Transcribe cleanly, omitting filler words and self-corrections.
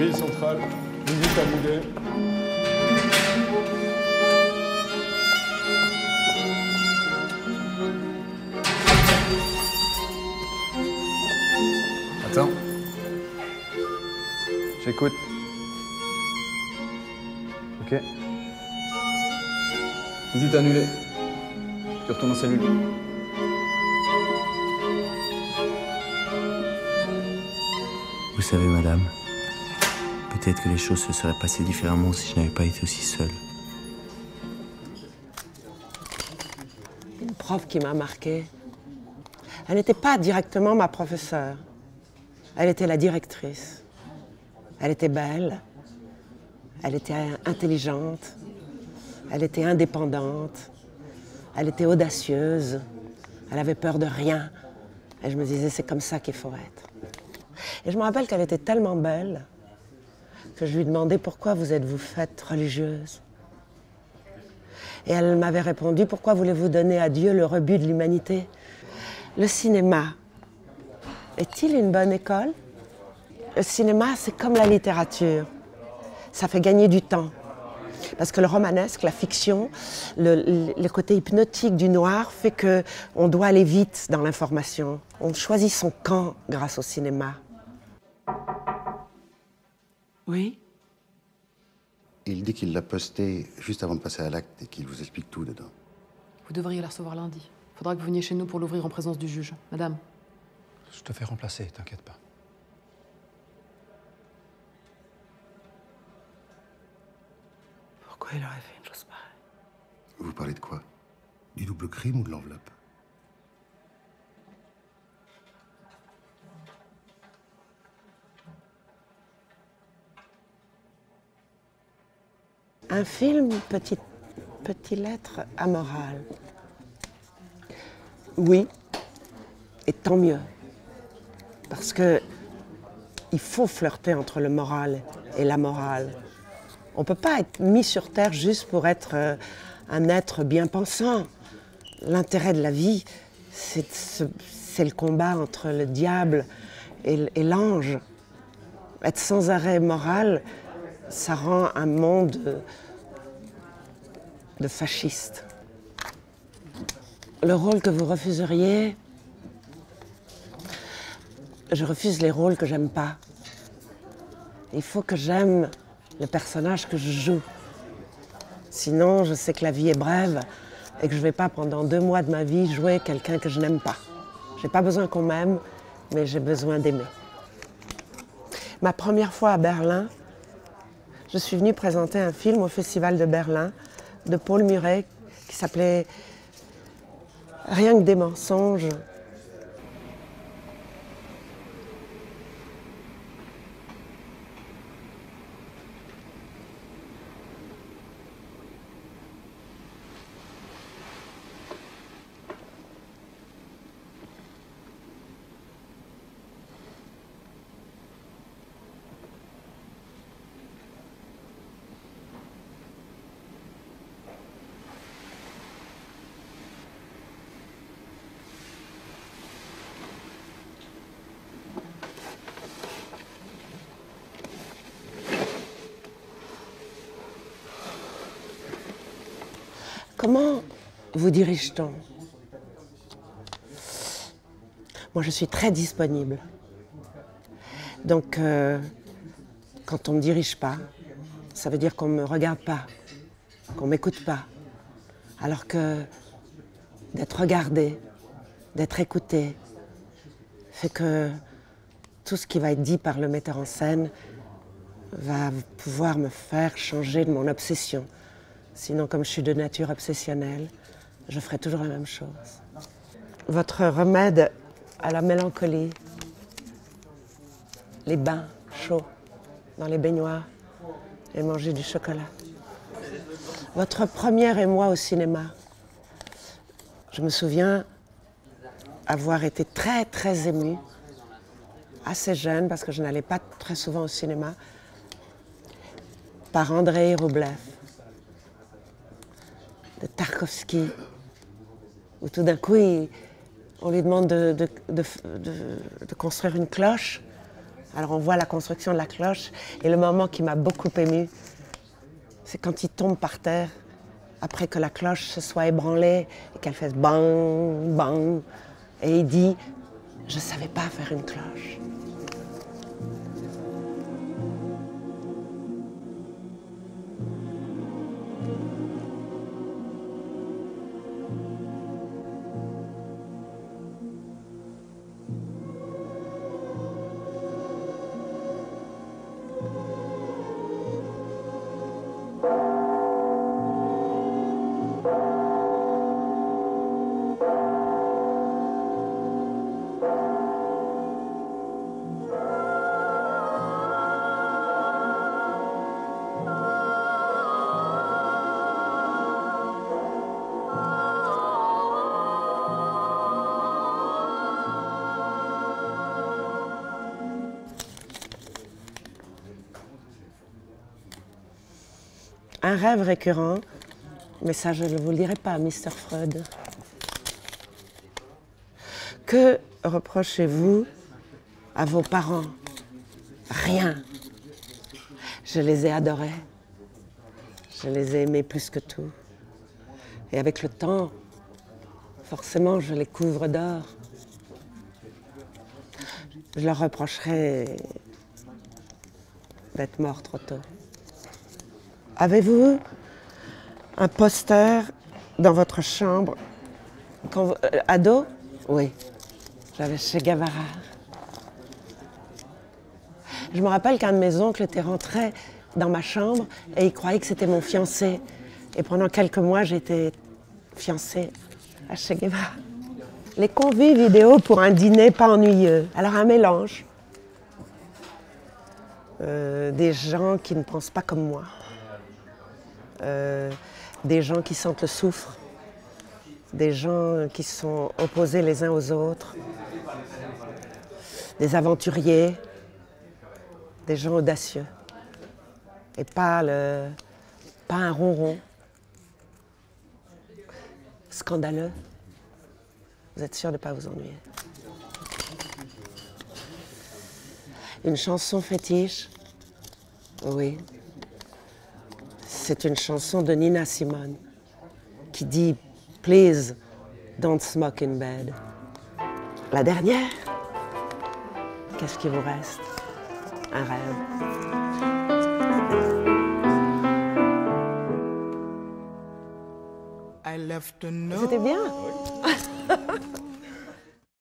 Ville centrale, visite à Moudet. Attends. J'écoute. Ok. Visite annulée. Tu retournes en cellule. Vous savez, madame, peut-être que les choses se seraient passées différemment si je n'avais pas été aussi seul. Une prof qui m'a marquée. Elle n'était pas directement ma professeure. Elle était la directrice. Elle était belle. Elle était intelligente. Elle était indépendante. Elle était audacieuse. Elle avait peur de rien. Et je me disais, c'est comme ça qu'il faut être. Et je me rappelle qu'elle était tellement belle que je lui demandais pourquoi vous êtes-vous faite religieuse. Et elle m'avait répondu, pourquoi voulez-vous donner à Dieu le rebut de l'humanité? Le cinéma, est-il une bonne école? Le cinéma, c'est comme la littérature. Ça fait gagner du temps. Parce que le romanesque, la fiction, le côté hypnotique du noir fait qu'on doit aller vite dans l'information. On choisit son camp grâce au cinéma. Oui? Il dit qu'il l'a posté juste avant de passer à l'acte et qu'il vous explique tout dedans. Vous devriez la recevoir lundi. Faudra que vous veniez chez nous pour l'ouvrir en présence du juge. Madame. Je te fais remplacer, t'inquiète pas. Pourquoi il aurait fait une chose pareille? Vous parlez de quoi? Du double crime ou de l'enveloppe? Un film, petit lettre amoral. Oui, et tant mieux. Parce que il faut flirter entre le moral et la morale. On ne peut pas être mis sur terre juste pour être un être bien pensant. L'intérêt de la vie, c'est le combat entre le diable et l'ange. Être sans arrêt moral, ça rend un monde de fascistes. Le rôle que vous refuseriez, je refuse les rôles que j'aime pas. Il faut que j'aime le personnage que je joue. Sinon, je sais que la vie est brève et que je ne vais pas pendant 2 mois de ma vie jouer quelqu'un que je n'aime pas. J'ai pas besoin qu'on m'aime, mais j'ai besoin d'aimer. Ma première fois à Berlin, je suis venue présenter un film au Festival de Berlin de Paul Murray qui s'appelait Rien que des mensonges. Comment vous dirige-t-on? Moi, je suis très disponible. Donc, quand on ne me dirige pas, ça veut dire qu'on ne me regarde pas, qu'on ne m'écoute pas. Alors que d'être regardé, d'être écouté, fait que tout ce qui va être dit par le metteur en scène va pouvoir me faire changer de mon obsession. Sinon, comme je suis de nature obsessionnelle, je ferai toujours la même chose. Votre remède à la mélancolie, les bains chauds dans les baignoires et manger du chocolat. Votre première émoi au cinéma. Je me souviens avoir été très, très émue, assez jeune, parce que je n'allais pas très souvent au cinéma, par Andrei Rublev, de Tarkovsky, où tout d'un coup, on lui demande de construire une cloche Alors on voit la construction de la cloche et le moment qui m'a beaucoup émue, c'est quand il tombe par terre après que la cloche se soit ébranlée et qu'elle fasse bang, bang. Et il dit « Je ne savais pas faire une cloche ». Un rêve récurrent, mais ça je ne vous le dirai pas, Mr. Freud. Que reprochez-vous à vos parents? Rien. Je les ai adorés. Je les ai aimés plus que tout. Et avec le temps, forcément, je les couvre d'or. Je leur reprocherai d'être morts trop tôt. Avez-vous un poster dans votre chambre quand vous, ado? Oui, j'avais Che Guevara. Je me rappelle qu'un de mes oncles était rentré dans ma chambre et il croyait que c'était mon fiancé. Et pendant quelques mois, j'étais fiancée à Che Guevara. Les convives idéaux pour un dîner pas ennuyeux. Alors un mélange. Des gens qui ne pensent pas comme moi. Des gens qui sentent le soufre, des gens qui sont opposés les uns aux autres, des aventuriers, des gens audacieux, et pas un ronron scandaleux. Vous êtes sûr de ne pas vous ennuyer. Une chanson fétiche, oui. C'est une chanson de Nina Simone qui dit « Please, don't smoke in bed ». La dernière, qu'est-ce qui vous reste? Un rêve. C'était bien.